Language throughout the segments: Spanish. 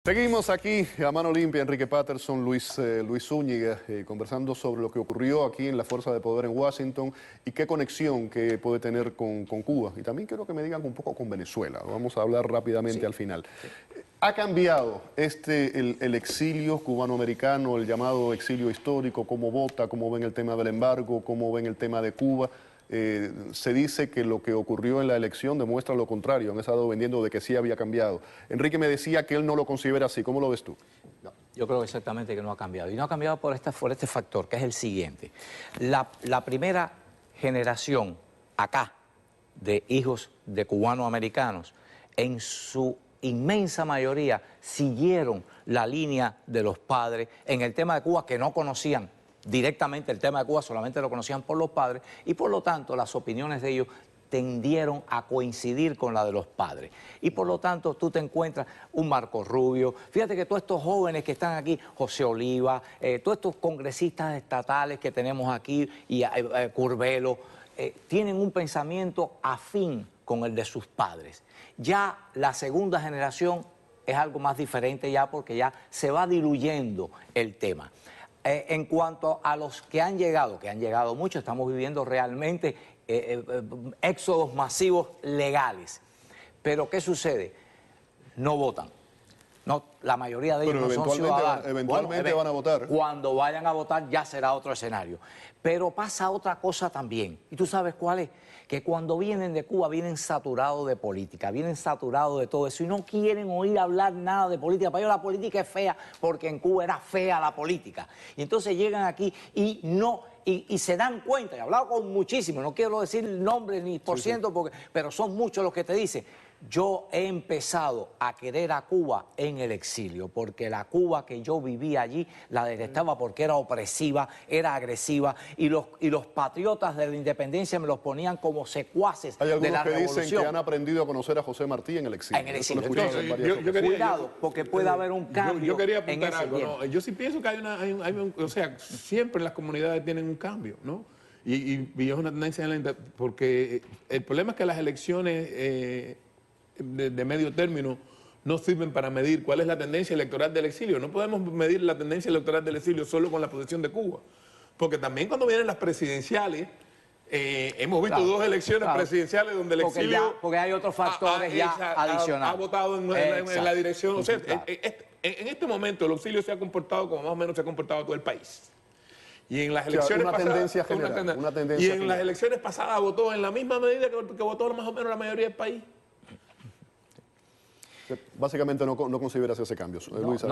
Seguimos aquí a mano limpia, Enrique Patterson, Luis Zúñiga, conversando sobre lo que ocurrió aquí en la Fuerza de Poder en Washington y qué conexión que puede tener con Cuba. Y también quiero que me digan un poco con Venezuela. Vamos a hablar rápidamente al final. ¿Ha cambiado el exilio cubano-americano, el llamado exilio histórico? ¿Cómo vota? ¿Cómo ven el tema del embargo? ¿Cómo ven el tema de Cuba? Se dice que lo que ocurrió en la elección demuestra lo contrario, han estado vendiendo de que sí había cambiado. Enrique me decía que él no lo considera así, ¿cómo lo ves tú? No, yo creo exactamente que no ha cambiado. Y no ha cambiado por este factor, que es el siguiente. La primera generación acá de hijos de cubanos-americanos, en su inmensa mayoría siguieron la línea de los padres en el tema de Cuba, que no conocían directamente el tema de Cuba, solamente lo conocían por los padres, y por lo tanto las opiniones de ellos tendieron a coincidir con la de los padres. Y por lo tanto tú te encuentras un Marco Rubio, fíjate que todos estos jóvenes que están aquí, José Oliva, todos estos congresistas estatales que tenemos aquí, y Curbelo, tienen un pensamiento afín con el de sus padres. Ya la segunda generación es algo más diferente ya, porque ya se va diluyendo el tema. En cuanto a los que han llegado muchos, estamos viviendo realmente éxodos masivos legales. Pero ¿qué sucede? No votan. No, la mayoría de ellos pero no son ciudadanos. Eventualmente van a votar. Cuando vayan a votar ya será otro escenario. Pero pasa otra cosa también. ¿Y tú sabes cuál es? Que cuando vienen de Cuba vienen saturados de política, vienen saturados de todo eso y no quieren oír hablar nada de política. Para ellos la política es fea porque en Cuba era fea la política. Y entonces llegan aquí y no... Y se dan cuenta, he hablado con muchísimos, no quiero decir nombres ni por ciento, pero son muchos los que te dicen, yo he empezado a querer a Cuba en el exilio, porque la Cuba que yo vivía allí la detestaba porque era opresiva, era agresiva, y los patriotas de la independencia me los ponían como secuaces de la revolución. Hay algunos que dicen que han aprendido a conocer a José Martí en el exilio. En el exilio. Entonces, cuidado, porque puede haber un cambio. Yo quería apuntar algo, ¿no? Yo sí pienso que o sea, siempre las comunidades tienen un cambio, ¿no? Y es una tendencia lenta, porque el problema es que las elecciones de medio término no sirven para medir cuál es la tendencia electoral del exilio. No podemos medir la tendencia electoral del exilio solo con la posición de Cuba, porque también cuando vienen las presidenciales, hemos visto dos elecciones presidenciales donde el exilio... Porque hay otros factores adicionales. Ha votado en la dirección... O sea, en este momento el exilio se ha comportado como más o menos se ha comportado todo el país. Y en las elecciones una pasadas... tendencia general. Una tendencia y en las elecciones pasadas votó en la misma medida que votó más o menos la mayoría del país. Básicamente no consideras ese cambio, Luis.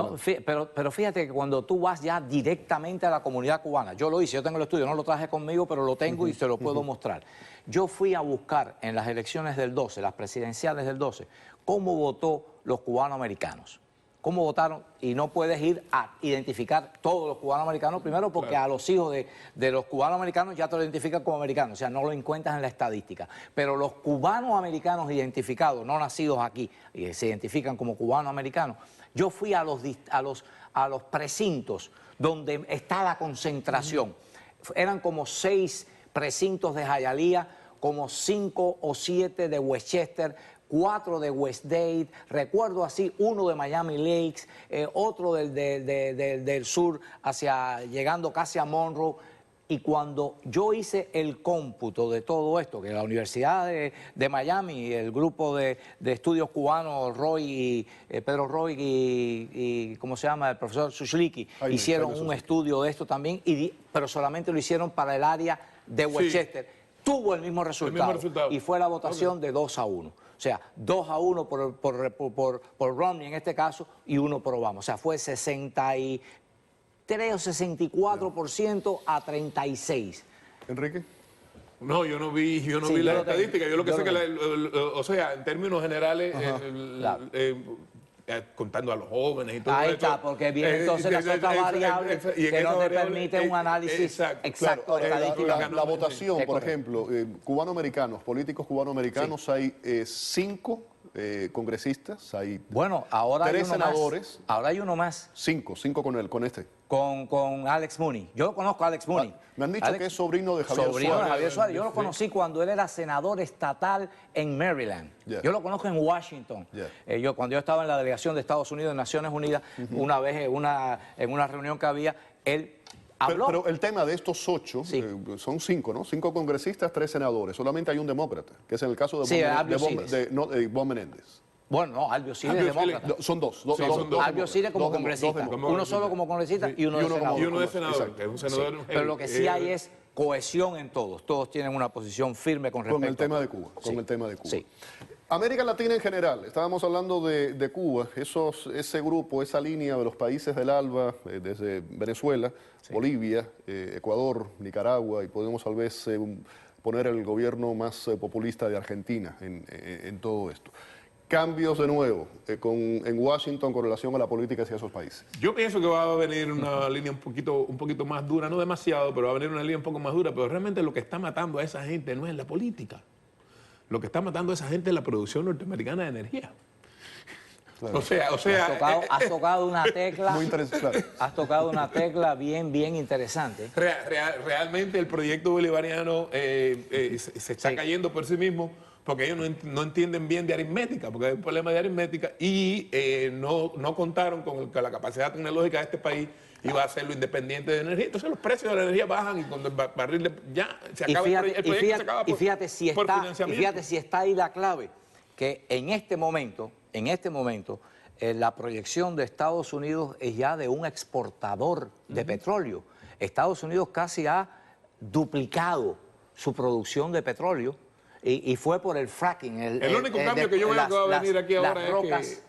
Pero fíjate que cuando tú vas ya directamente a la comunidad cubana, yo lo hice, yo tengo el estudio, no lo traje conmigo, pero lo tengo y se lo puedo mostrar. Yo fui a buscar en las elecciones del 12, las presidenciales del 12, cómo votó los cubanos-americanos. Cómo votaron, y no puedes ir a identificar todos los cubanos-americanos, primero porque a los hijos de los cubanos-americanos ya te lo identifican como americanos, o sea, no lo encuentras en la estadística. Pero los cubanos-americanos identificados, no nacidos aquí, y se identifican como cubanos-americanos, yo fui a los precintos donde está la concentración. Eran como 6 precintos de Hialeah, como 5 o 7 de Westchester, 4 de West Dade, recuerdo así, 1 de Miami Lakes, otro del sur, llegando casi a Monroe. Y cuando yo hice el cómputo de todo esto, que la Universidad de Miami, el grupo de estudios cubanos, Pedro Roy y ¿cómo se llama? El profesor Susliki, hicieron un estudio de esto también, pero solamente lo hicieron para el área de Westchester. Sí. Tuvo el mismo resultado, y fue la votación de 2-1. O sea, 2-1 por Romney en este caso y 1 por Obama. O sea, fue 63 o 64% a 36. ¿Enrique? No, yo no vi las estadísticas. Yo lo que sé que, o sea, en términos generales, contando a los jóvenes y todo eso. Ahí está, porque vienen entonces las otras variables que no te permiten un análisis exacto estadístico. La votación, por ejemplo, cubanoamericanos, políticos cubanoamericanos, hay 5 congresistas, hay Bueno, ahora hay 3 uno más. senadores, Ahora hay uno más. 5 con este. Con Alex Mooney. Yo lo conozco a Alex Mooney. Me han dicho Alex- que es sobrino de Javier sobrino de Suárez. Javier Suárez. Yo lo Sí. conocí cuando él era senador estatal en Maryland. Yeah. Yo lo conozco en Washington. Yeah. Cuando yo estaba en la delegación de Estados Unidos en Naciones Unidas, una vez en una reunión que había, él habló. Pero el tema de estos 8, Sí. son 5, ¿no? 5 congresistas, 3 senadores. Solamente hay un demócrata, que es en el caso de Sí, Bob, Albio de Bob- Siles. de- no, de Bob Menéndez. Bueno, no, Albio Siles es Albio Siles, demócrata. No, son 2. Sí, son dos. Albio Siles como dos congresista. demócratas. Uno solo como congresista y uno Y de uno como- senador. Y uno de senador, Exacto. que es un senador. Pero lo que sí hay es cohesión en todos. Todos tienen una posición firme con respecto Con el tema a de Cuba. Sí. Con el tema de Cuba. Sí. América Latina en general, estábamos hablando de Cuba, ese grupo, esa línea de los países del ALBA, desde Venezuela, Bolivia, Ecuador, Nicaragua, y podemos tal vez poner el gobierno más populista de Argentina en todo esto. Cambios de nuevo en Washington con relación a la política hacia esos países. Yo pienso que va a venir una línea un poquito más dura, no demasiado, pero va a venir una línea un poco más dura, pero realmente lo que está matando a esa gente no es la política. Lo que está matando a esa gente es la producción norteamericana de energía. Claro. O sea, Has tocado una tecla. Muy interesante, claro. Has tocado una tecla bien interesante. realmente el proyecto bolivariano se está Sí. cayendo por sí mismo porque ellos no entienden bien de aritmética, porque hay un problema de aritmética y no contaron con la capacidad tecnológica de este país iba a hacerlo independiente de energía. Entonces los precios de la energía bajan y cuando el barril ya se acaba el proyecto se acaba Y fíjate si por está, financiamiento. y fíjate si está ahí la clave, que en este momento, la proyección de Estados Unidos es ya de un exportador de petróleo. Estados Unidos casi ha duplicado su producción de petróleo y fue por el fracking. El único cambio que yo veo que va a venir aquí ahora es que...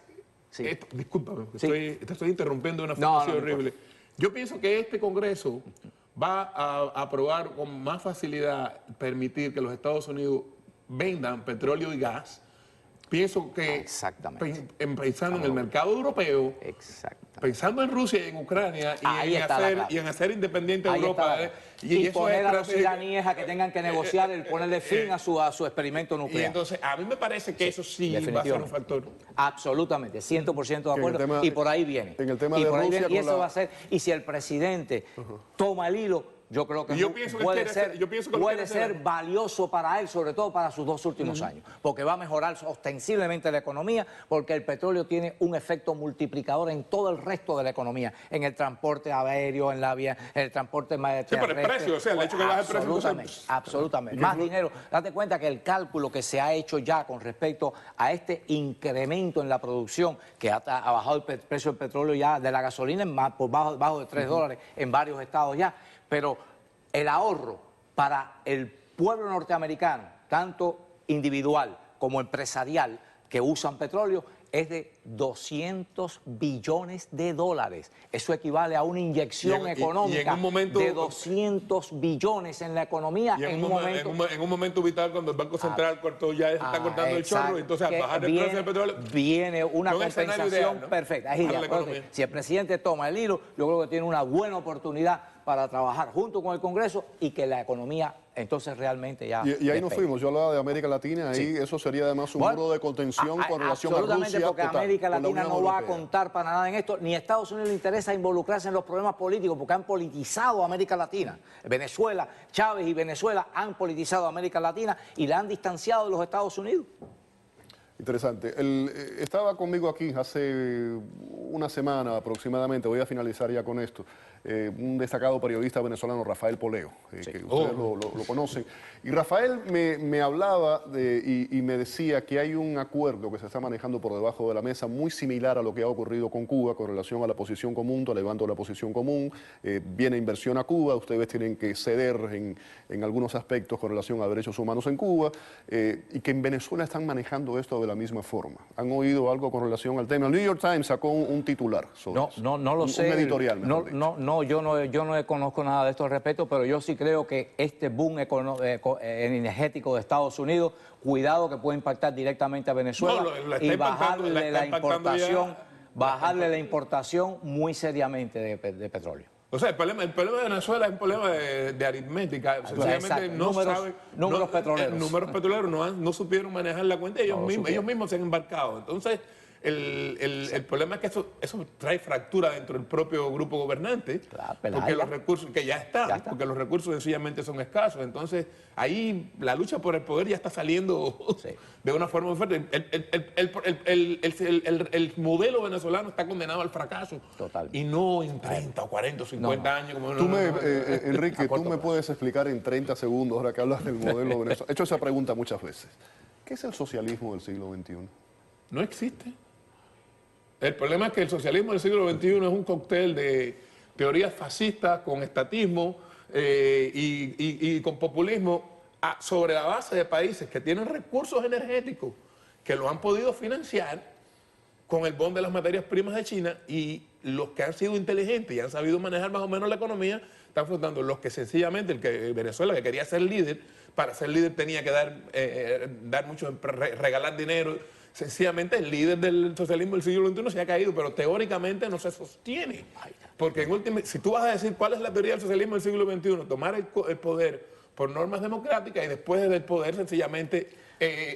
Sí. Discúlpame, Sí. te estoy interrumpiendo de una No, forma así no horrible. Yo pienso que este Congreso va a aprobar con más facilidad permitir que los Estados Unidos vendan petróleo y gas. Pienso que Exactamente. pensando en el mercado europeo, Exactamente. pensando en Rusia y en Ucrania Ahí está la clave. y en hacer independiente a Ahí Europa. está. Y eso es poner a los estratégico. iraníes a que tengan que negociar el ponerle fin a su experimento Y nuclear. entonces, a mí me parece que eso sí va a ser un definitivamente. factor. Absolutamente, 100% de Que en el acuerdo. tema- Y por ahí viene. en el tema y de por ahí Rusia viene, y con eso la- va a ser. Y si el presidente toma el hilo, yo creo que Y yo pienso que puede quiere ser, hacer- yo pienso que lo puede quiere ser hacer. valioso para él, sobre todo para sus 2 últimos años. Porque va a mejorar ostensiblemente la economía, porque el petróleo tiene un efecto multiplicador en todo el resto de la economía. En el transporte aéreo, en la vía, en el transporte terrestre. por el precio, o sea, el hecho que baja el precio, Absolutamente, entonces, absolutamente. Más dinero. Date cuenta que el cálculo que se ha hecho ya con respecto a este incremento en la producción, que ha bajado el precio del petróleo ya, de la gasolina, por bajo de $3 en varios estados ya, pero el ahorro para el pueblo norteamericano, tanto individual como empresarial, que usan petróleo, es de $200 billones. Eso equivale a una inyección Y en económica un momento- de 200 billones en la economía Y en un momento. en un momento vital, cuando el Banco Central ya está cortando el exacto, chorro, entonces al que bajar el precio del petróleo. viene una un escenario compensación ideal, ¿no? perfecta. Es Para la ideal. Entonces, economía. si el presidente toma el hilo, yo creo que tiene una buena oportunidad para trabajar junto con el Congreso y que la economía entonces realmente ya Y ahí nos despegue. fuimos, yo hablaba de América Latina, ahí eso sería además un Bueno, muro de contención con relación a absolutamente, Rusia. porque total, América con la Latina Unión no va a Europea. contar para nada en esto, ni a Estados Unidos le interesa involucrarse en los problemas políticos, porque han politizado a América Latina. Venezuela, Chávez y Venezuela han politizado a América Latina y la han distanciado de los Estados Unidos. Interesante. Estaba conmigo aquí hace una semana aproximadamente, voy a finalizar ya con esto, un destacado periodista venezolano, Rafael Poleo, que ustedes lo conocen. Y Rafael me hablaba y me decía que hay un acuerdo que se está manejando por debajo de la mesa muy similar a lo que ha ocurrido con Cuba con relación a la posición común, elevando la posición común, viene inversión a Cuba, ustedes tienen que ceder en algunos aspectos con relación a derechos humanos en Cuba, y que en Venezuela están manejando esto de la misma forma. ¿Han oído algo con relación al tema? El New York Times sacó un titular sobre eso. No lo sé. Un editorial, mejor dicho. Yo no conozco nada de esto al respecto, pero yo sí creo que este boom energético de Estados Unidos, cuidado que puede impactar directamente a Venezuela No, la está y impactando, la bajarle está la impactando importación, ya. bajarle la importación muy seriamente de petróleo. O sea, el problema de Venezuela es un problema de aritmética. Sencillamente exacto. no saben. Números petroleros. Números petroleros no supieron manejar la cuenta y ellos mismos se han embarcado. Entonces, el problema es que eso trae fractura dentro del propio grupo gobernante. Claro, porque los recursos, que ya están, porque los recursos sencillamente son escasos. Entonces, ahí la lucha por el poder ya está saliendo de una forma muy fuerte. El modelo venezolano está condenado al fracaso. Total. Y no en 30 o 40 o 50 años. Como Enrique, tú me puedes explicar en 30 segundos, ahora que hablas del modelo venezolano. He hecho esa pregunta muchas veces. ¿Qué es el socialismo del siglo XXI? No existe. El problema es que el socialismo del siglo XXI es un cóctel de teorías fascistas con estatismo y con populismo sobre la base de países que tienen recursos energéticos que lo han podido financiar con el boom de las materias primas de China, y los que han sido inteligentes y han sabido manejar más o menos la economía están flotando. Los que sencillamente, Venezuela, que quería ser líder, para ser líder tenía que dar mucho, regalar dinero. Sencillamente el líder del socialismo del siglo XXI se ha caído, pero teóricamente no se sostiene. Porque en última, si tú vas a decir cuál es la teoría del socialismo del siglo XXI, tomar el poder por normas democráticas y después del poder sencillamente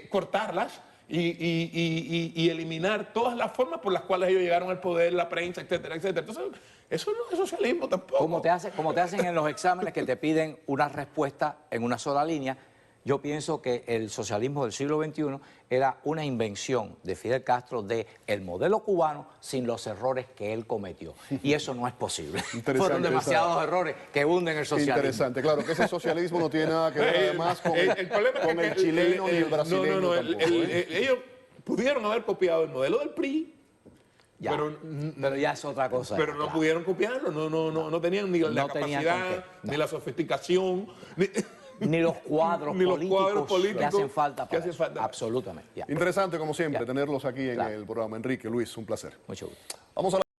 cortarlas y eliminar todas las formas por las cuales ellos llegaron al poder, la prensa, etcétera, etcétera. Entonces, eso no es socialismo tampoco. Como te hacen en los exámenes que te piden una respuesta en una sola línea. Yo pienso que el socialismo del siglo XXI era una invención de Fidel Castro del modelo cubano sin los errores que él cometió. Y eso no es posible. Fueron demasiados errores que hunden el socialismo. Interesante, claro, que ese socialismo no tiene nada que ver además con el chileno ni el brasileño tampoco. Ellos pudieron haber copiado el modelo del PRI, pero ya es otra cosa. Pero no pudieron copiarlo, no tenían ni la capacidad, ni la sofisticación, ni los cuadros políticos que hacen falta para eso. Absolutamente. Interesante, como siempre, tenerlos aquí en el programa. Enrique, Luis, un placer. Mucho gusto. Vamos a